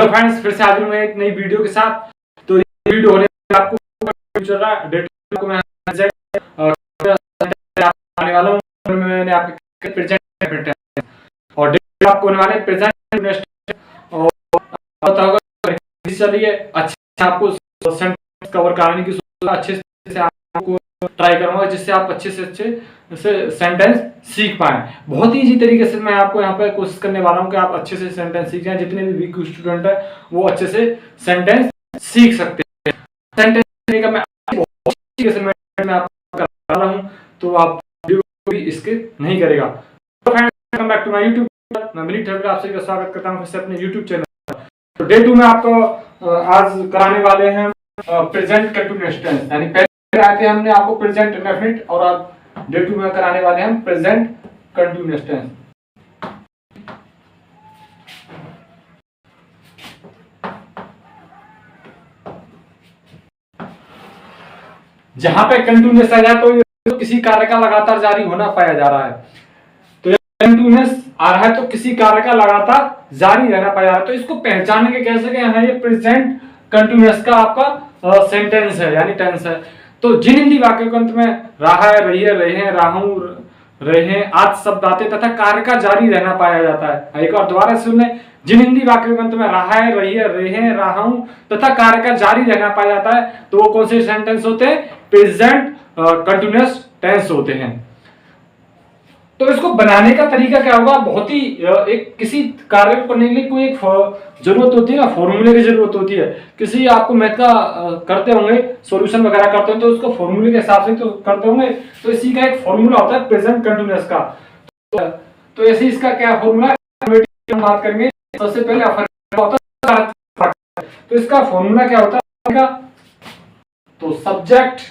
Hello friends, फिर से हाजिर हूं एक नई वीडियो के साथ। तो ये वीडियो होने में आपको चल रहा है डेटा को मैं आने वाला हूं। मैंने आपके प्रेजेंट और डेटा आपको होने वाले प्रेजेंट और पता होगा चलिए अच्छे आपको सेंटेंस कवर कराने की अच्छे से आपको ट्राई करूंगा, जिससे आप अच्छे से सेंटेंस सीख पाएं। बहुत ही इजी तरीके से मैं आपको यहाँ पे कोशिश करने वाला हूँ कि आप अच्छे से सेंटेंस सीख जाएं। जितने भी वीक स्टूडेंट है वो अच्छे से सेंटेंस सीख सकते हैं। सेंटेंस सीखने का मैं बहुत तरीके से मैं आपको करा रहा हूँ, तो आप वीडियो को भी स्किप नहीं करेगा। तो friends, welcome back to my YouTube channel. मैं मिलिट ठक्कर आपसे स्वागत करता हूँ फिर से अपने यूट्यूब चैनल। तो डे 2 में आपको आज कराने वाले हैं प्रेजेंट कंटीन्यूअस टेंस, यानी पहले आए थे हमने आपको प्रेजेंट इंडेफिनिट और आज डे 2 में कराने वाले हैं प्रेजेंट कंटीन्यूअस टेंस। जहां पे कंटीन्यूअस आ जाए तो किसी कार्य का लगातार जारी होना पाया जा रहा है। तो कंटीन्यूअस आ रहा है तो किसी कार्य का लगातार जारी रहना पाया जा रहा है। तो इसको पहचानने के कैसे गए हैं, ये प्रेजेंट कंटीन्यूअस का आपका सेंटेंस है यानी टेंस है। तो जिन हिंदी वाक्यों के अंत में रहा है, रही है, रहे हैं, राहूं, रहे हैं आदि शब्द आते तथा कार्य का जारी रहना पाया जाता है। एक बार दोबारा सुन लें। जिन हिंदी वाक्यों के अंत में रहा है, रही है, रहे हैं, राहूं तथा कार्य का जारी रहना पाया जाता है, तो वो कौन से सेंटेंस होते हैं? प्रेजेंट कंटीन्यूअस टेंस होते हैं। तो इसको बनाने का तरीका क्या होगा? बहुत ही एक किसी कार्य को करने के लिए कोई एक जरूरत होती है ना, फॉर्मूले की जरूरत होती है। किसी आपको मैथ का करते होंगे, सॉल्यूशन वगैरह करते हैं तो उसको फॉर्मूले के हिसाब से तो करते होंगे। तो इसी का एक फॉर्मूला होता है प्रेजेंट कंटीन्यूअस का। तो ऐसे इसका क्या फॉर्मूला हम बात करेंगे। सबसे पहले होता है, तो इसका फॉर्मूला क्या होता है? तो subject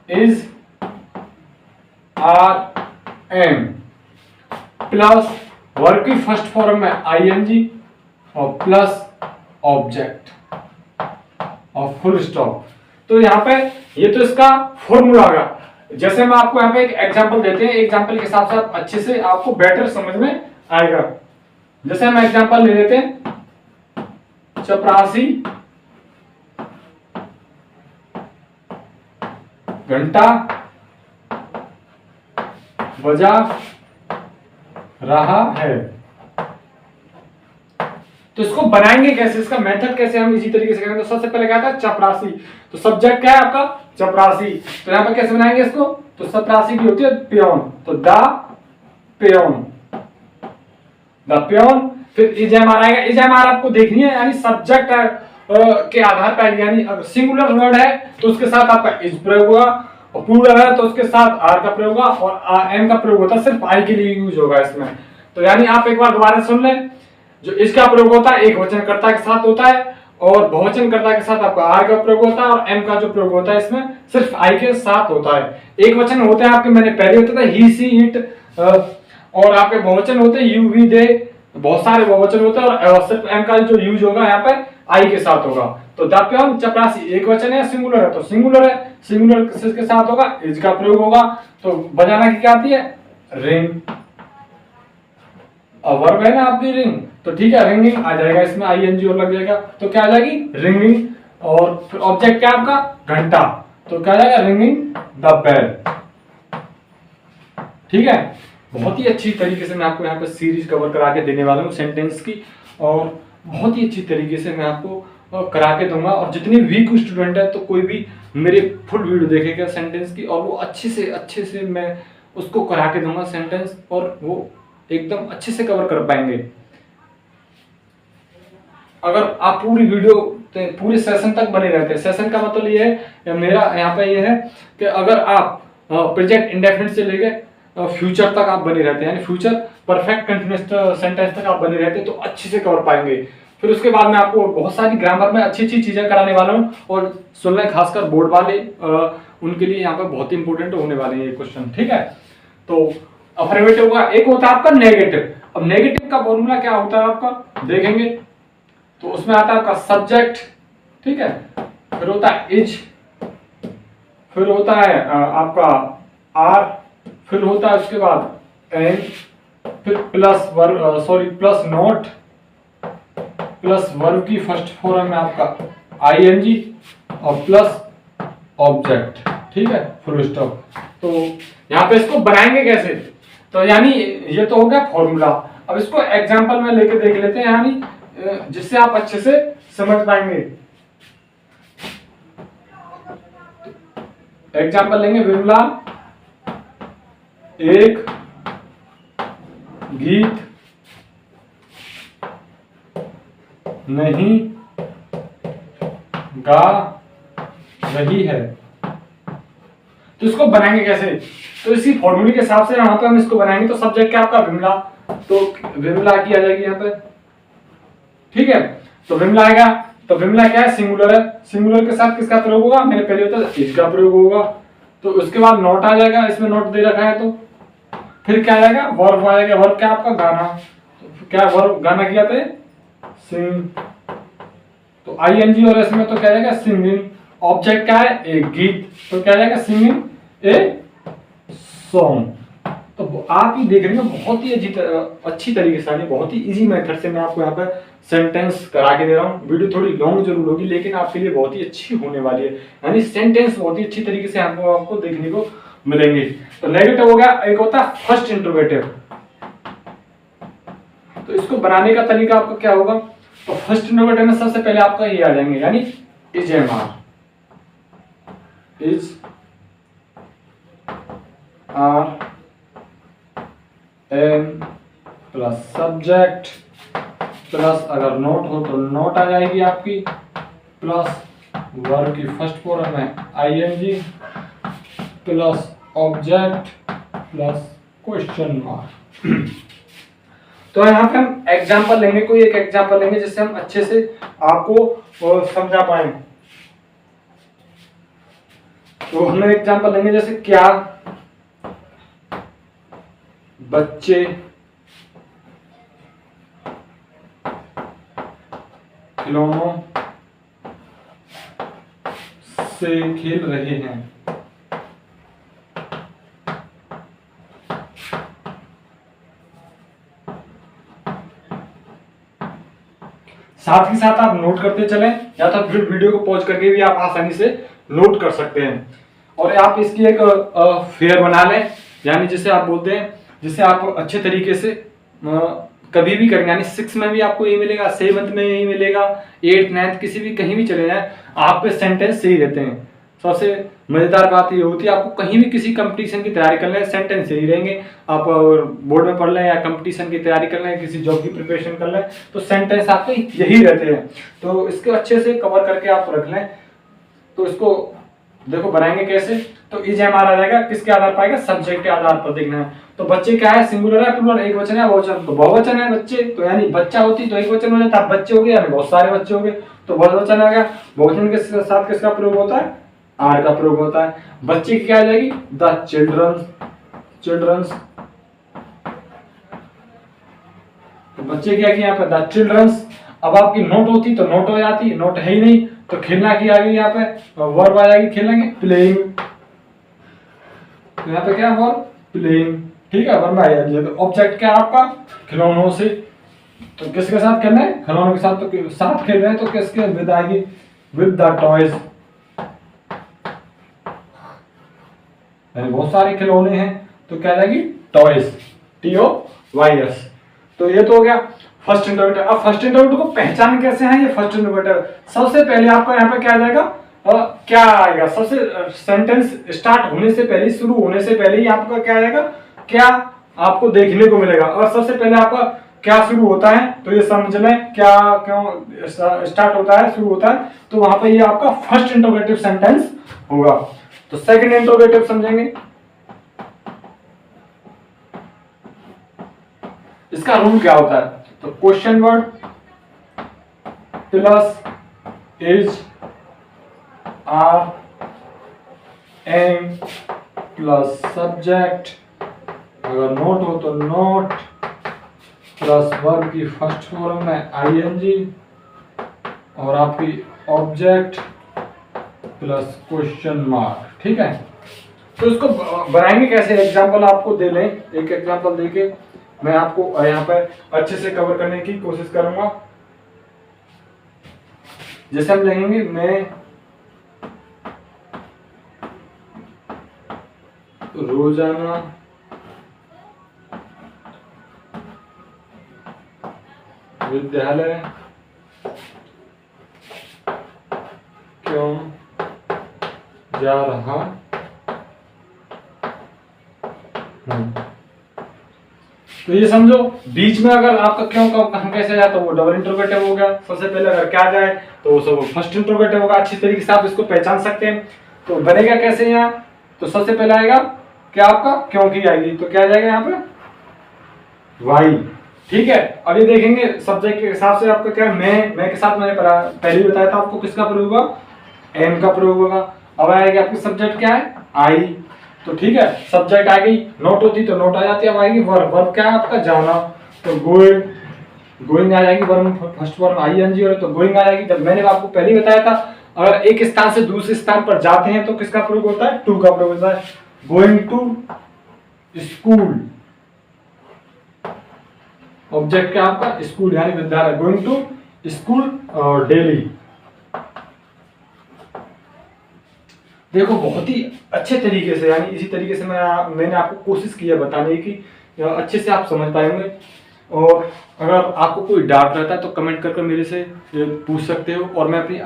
is are am plus verb की फर्स्ट फॉर्म में आईएनजी और प्लस ऑब्जेक्ट और फुल स्टॉप। तो यहाँ पे ये तो इसका फॉर्मूला होगा। जैसे मैं आपको यहाँ पे एक एग्जांपल देते हैं, एग्जांपल के हिसाब से आप अच्छे से आपको बेटर समझ में आएगा। जैसे हम एग्जांपल ले लेते हैं, चपरासी घंटा बजा रहा है। तो इसको बनाएंगे कैसे, इसका मेथड कैसे हम इसी तरीके से करेंगे? तो सबसे पहले क्या था? चपरासी। तो सब्जेक्ट क्या है आपका? चपरासी। तो यहां पर कैसे बनाएंगे इसको? तो चपरासी की होती है पियोन, तो द पियोन, द पियोन। फिर इजएमआर आएगा। इजएमआर आपको देखनी है, यानी सब्जेक्ट के आधार पर, यानी अगर सिंगुलर वर्ड है तो उसके साथ आपका इज प्रयोग होगा, और प्लूरल है तो उसके साथ आर का प्रयोग होगा, और एम का प्रयोग होता है सिर्फ आई के लिए यूज होगा इसमें। तो यानी आप एक बार दोबारा सुन लें। जो इसका प्रयोग होता है एक वचनकर्ता के साथ होता है, और बहुवचनकर्ता के साथ आपका आर का प्रयोग होता है, और एम का जो प्रयोग होता है इसमें सिर्फ आई के साथ होता है। एक वचन होते हैं आपके, मैंने पहले होता था ही सी इट, और आपके बहुवचन होते हैं यू वी दे, बहुत सारे बहुवचन होते हैं, और सिर्फ एम का जो यूज होगा यहाँ पे आई के साथ होगा। तो द पियोन चपरासी एक वचन है, सिंगुलर है तो सिंगुलर है, सिंगुलर किसके साथ होगा? इज का प्रयोग होगा। तो बजाना की क्या आती है? रिंग। और वर्ब है ना आपकी रिंग, तो ठीक है रिंगिंग आ जाएगा, इसमें आईएनजी और लग जाएगा तो क्या आ जाएगी? रिंगिंग। और फिर ऑब्जेक्ट क्या आपका? घंटा, तो क्या आ जाएगा? Ringing the bell. ठीक है, बहुत ही अच्छी तरीके से मैं आपको यहाँ पे सीरीज कवर करा के देने वाला हूँ सेंटेंस की, और बहुत ही अच्छी तरीके से मैं आपको करा के दूंगा। और जितने वीक स्टूडेंट है तो कोई भी मेरे फुल वीडियो देखेगा सेंटेंस की, और वो अच्छे से मैं उसको करा के दूंगा सेंटेंस, और वो एकदम अच्छे से कवर कर पाएंगे। अगर आप पूरी वीडियो पूरे सेशन तक बने रहते हैं। सेशन का मतलब ये है, मेरा यहाँ पे ये है कि अगर आप प्रेजेंट इंडेफिनिट से लेके फ्यूचर तक आप बने रहते हैं, यानी फ्यूचर परफेक्ट कंटीन्यूअस सेंटेंस तक आप बने रहते हैं, तो अच्छे से कवर पाएंगे। फिर उसके बाद मैं आपको बहुत सारी ग्रामर में अच्छी चीजें कराने वाला हूँ, और सुन लें खासकर बोर्ड वाले उनके लिए यहाँ पे बहुत इंपॉर्टेंट होने वाले हैं ये क्वेश्चन। ठीक है, तो अफर्मेटिव का एक होता है आपका नेगेटिव। अब नेगेटिव का फॉर्मूला क्या होता है आपका देखेंगे, तो उसमें आता है आपका सब्जेक्ट, ठीक है, फिर होता है इज, फिर होता है आपका आर, फिर होता है उसके बाद एन, फिर plus verb plus note plus verb की फर्स्ट फॉर्म में आपका आईएनजी और प्लस ऑब्जेक्ट, ठीक है, फुल स्टॉप। तो यहाँ पे इसको बनाएंगे कैसे, तो यानी ये तो हो गया फॉर्मूला। अब इसको एग्जांपल में लेके देख लेते हैं, यानी जिससे आप अच्छे से समझ पाएंगे। एग्जांपल लेंगे, विमला एक गीत नहीं गा रही है। तो इसको बनाएंगे कैसे, तो इसी फॉर्मूले के हिसाब से यहाँ पे हम इसको बनाएंगे। तो सब्जेक्ट क्या आपका विमला, तो विमला की आ जाएगी यहाँ पे, ठीक है। तो विमला आएगा, तो विमला क्या है, सिंगुलर है। सिंगुलर के साथ किसका प्रयोग होगा, मैंने पहले बताया इसका प्रयोग होगा। तो उसके बाद नोट आ जाएगा, इसमें नोट दे रखा है। तो फिर क्या आएगा, वर्ब आ जाएगा। वर्ब क्या आपका गाना, तो क्या वर्ब गाना किया था, सिंग। तो आईएनजी और इसमें तो क्या जाएगा, सिंगिंग। ऑब्जेक्ट क्या है, एक गीत, तो क्या जाएगा, सिंगिंग ए सॉन्ग। तो आप ही देख रहे हैं, बहुत ही अच्छी तरीके से, बहुत ही इजी मेथड से मैं आपको यहाँ पे सेंटेंस करा के दे रहा हूँ। वीडियो थोड़ी लॉन्ग जरूर होगी, लेकिन आपके लिए बहुत ही अच्छी होने वाली है। यानी सेंटेंस बहुत ही अच्छी तरीके से आपको देखने को मिलेंगे। तो नेगेटिव हो गया, एक होता है फर्स्ट इंट्रोगेटिव। तो इसको बनाने का तरीका आपका क्या होगा, तो फर्स्ट इंट्रोगेटिव में सबसे पहले आपका ये आ जाएंगे, यानी is am are, is are am plus subject plus अगर नोट हो तो नोट आ जाएगी आपकी, प्लस वर्ब की फर्स्ट फॉर्म में ING plus object plus question mark. तो यहाँ पे हम एग्जांपल लेंगे, कोई एक एग्जांपल लेंगे जिससे हम अच्छे से आपको समझा पाए। तो हम एग्जांपल लेंगे, जैसे क्या बच्चे खिलौनों से खेल रहे हैं। साथ ही साथ आप नोट करते चलें, या तो फिर वीडियो को पॉज करके भी आप आसानी से नोट कर सकते हैं। और आप इसकी एक फेयर बना लें, यानी जिसे आप बोलते हैं, जिसे आप अच्छे तरीके से कभी भी करेंगे। यानी 6 में भी आपको ये मिलेगा, 7th में यही मिलेगा, 8th 9th किसी भी कहीं भी चले जाए आपके सेंटेंस सही रहते हैं। सबसे मजेदार बात ये होती है, आपको कहीं भी किसी कंपटीशन की तैयारी कर लें, सेंटेंस सही रहेंगे। आप बोर्ड में पढ़ लें या कंपटीशन की तैयारी कर लें, किसी जॉब की प्रिपरेशन कर लें, तो सेंटेंस आपके यही रहते हैं। तो इसको अच्छे से कवर करके आप रख लें। तो इसको देखो बनाएंगे कैसे, तो इज एम आर आ जाएगा, किसके आधार पर आएगा, सब्जेक्ट के आधार पर देखना है। तो बच्चे क्या है, सिंगुलर है, प्लूरल, एक वचन है, बहुवचन, तो बहुवचन है बच्चे, तो यानी बच्चा होती तो एक वचन हो जाता, बच्चे हो गए यानी बहुत सारे बच्चे हो गए, तो बहुवचन आ गया। बहुवचन के साथ किसका प्रयोग होता है, आर का प्रयोग होता है। बच्चे की क्या आ जाएगी, द चिल्ड्रंस, चिल्ड्रंस। तो बच्चे क्या किया यहाँ पे, द चिल्ड्रंस। अब आपकी नोट होती तो नोट हो जाती, नोट है ही नहीं, तो खेलना की आ गई यहाँ पे, वर्ब आ जाएगी खेलेंगे, प्लेइंग। तो यहाँ पे क्या वर्ब, प्लेइंग, ठीक है, वर्ब आ जाएगी। तो ऑब्जेक्ट क्या आपका, खिलौनों से, तो किसके साथ खेलना है, खिलौनों के साथ। तो साथ खेल रहे हैं तो किसके विद आएगी, विद द टॉयज, यानी बहुत सारे खिलौने हैं, तो क्या जाएगी, टॉयज, TOYS। तो ये तो हो गया फर्स्ट इंटरोगेटिव। अब फर्स्ट इंटरोगेटिव को पहचान कैसे है, ये फर्स्ट इंटरोगेटिव। सबसे पहले आपका यहाँ पे क्या आ जाएगा, क्या आएगा, सबसे सेंटेंस स्टार्ट होने से पहले, शुरू होने से पहले ही आपका क्या आएगा, क्या आपको देखने को मिलेगा। और सबसे पहले आपका क्या शुरू होता है, तो ये समझ लें क्या क्यों स्टार्ट होता है, शुरू होता है, तो वहां पे ये आपका फर्स्ट इंटरोगेटिव सेंटेंस होगा। तो सेकंड इंटरोगेटिव समझेंगे, इसका रूल क्या होता है, तो question word plus is are am plus subject, अगर नोट हो तो नोट, प्लस वर्ब की फर्स्ट फॉर्म में आईएनजी और आपकी ऑब्जेक्ट प्लस क्वेश्चन मार्क, ठीक है। तो इसको बनाएंगे कैसे, एग्जांपल आपको दे लें, एक एग्जांपल देके मैं आपको यहाँ पर अच्छे से कवर करने की कोशिश करूंगा। जैसे हम लिखेंगे मैं रोजाना विद्यालय क्यों जा रहा हूं, तो ये समझो बीच में अगर आपका क्यों कहाँ कैसे जाए तो वो डबल इंट्रोगेटिव हो गया। सबसे पहले अगर क्या जाए तो वो फर्स्ट इंट्रोगेटिव होगा। अच्छी तरीके से आप इसको पहचान सकते हैं। तो बनेगा कैसे यहाँ, तो सबसे पहले आएगा क्या आपका क्यों की आएगी, तो क्या जाएगा यहाँ पे वाई। ठीक है, अब ये देखेंगे सब्जेक्ट के हिसाब से आपका क्या मैं के साथ मैंने पहले ही बताया था आपको किसका प्रयोग होगा, एम का प्रयोग होगा। अब आएगा आपकी सब्जेक्ट क्या है आई, तो ठीक है सब्जेक्ट आ गई, नोट होती तो नोट आ जाती है। अब आएगी वर्ब, वर्ब क्या है आपका जाना, तो गोइंग, गोइंग आ जाएगी। वर्ब फर्स्ट वर्ब आईएनजी और तो गोइंग आ जाएगी। जब मैंने आपको पहले ही बताया था अगर एक स्थान से दूसरे स्थान पर जाते हैं तो किसका प्रयोग होता है, टू का प्रयोग होता है। गोइंग टू स्कूल, ऑब्जेक्ट क्या आपका स्कूल यानी विद्यालय, गोइंग टू स्कूल और डेली। देखो बहुत ही अच्छे तरीके से यानी इसी तरीके से मैंने आपको कोशिश की है बताने की, अच्छे से आप समझ पाएंगे। और अगर आपको कोई डाउट रहता है तो कमेंट करके मेरे से पूछ सकते हो, और मैं अपनी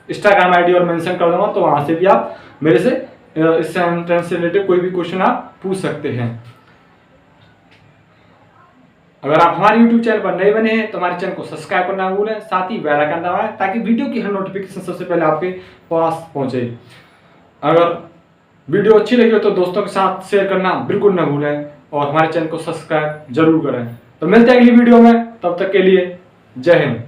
इंस्टाग्राम आईडी और मेंशन कर दूंगा, तो वहां से भी आप मेरे से इस सेंटेंस से रिलेटेड कोई भी क्वेश्चन आप पूछ सकते हैं। अगर आप हमारे YouTube चैनल पर नए बने हैं तो हमारे चैनल को सब्सक्राइब करना भूलें, साथ ही बेल आइकन दबाएं ताकि वीडियो की हर नोटिफिकेशन सबसे पहले आपके पास पहुंचे। अगर वीडियो अच्छी लगी हो तो दोस्तों के साथ शेयर करना बिल्कुल ना भूलें और हमारे चैनल को सब्सक्राइब जरूर करें। तो मिलते हैं अगली वीडियो में, तब तक के लिए जय हिंद।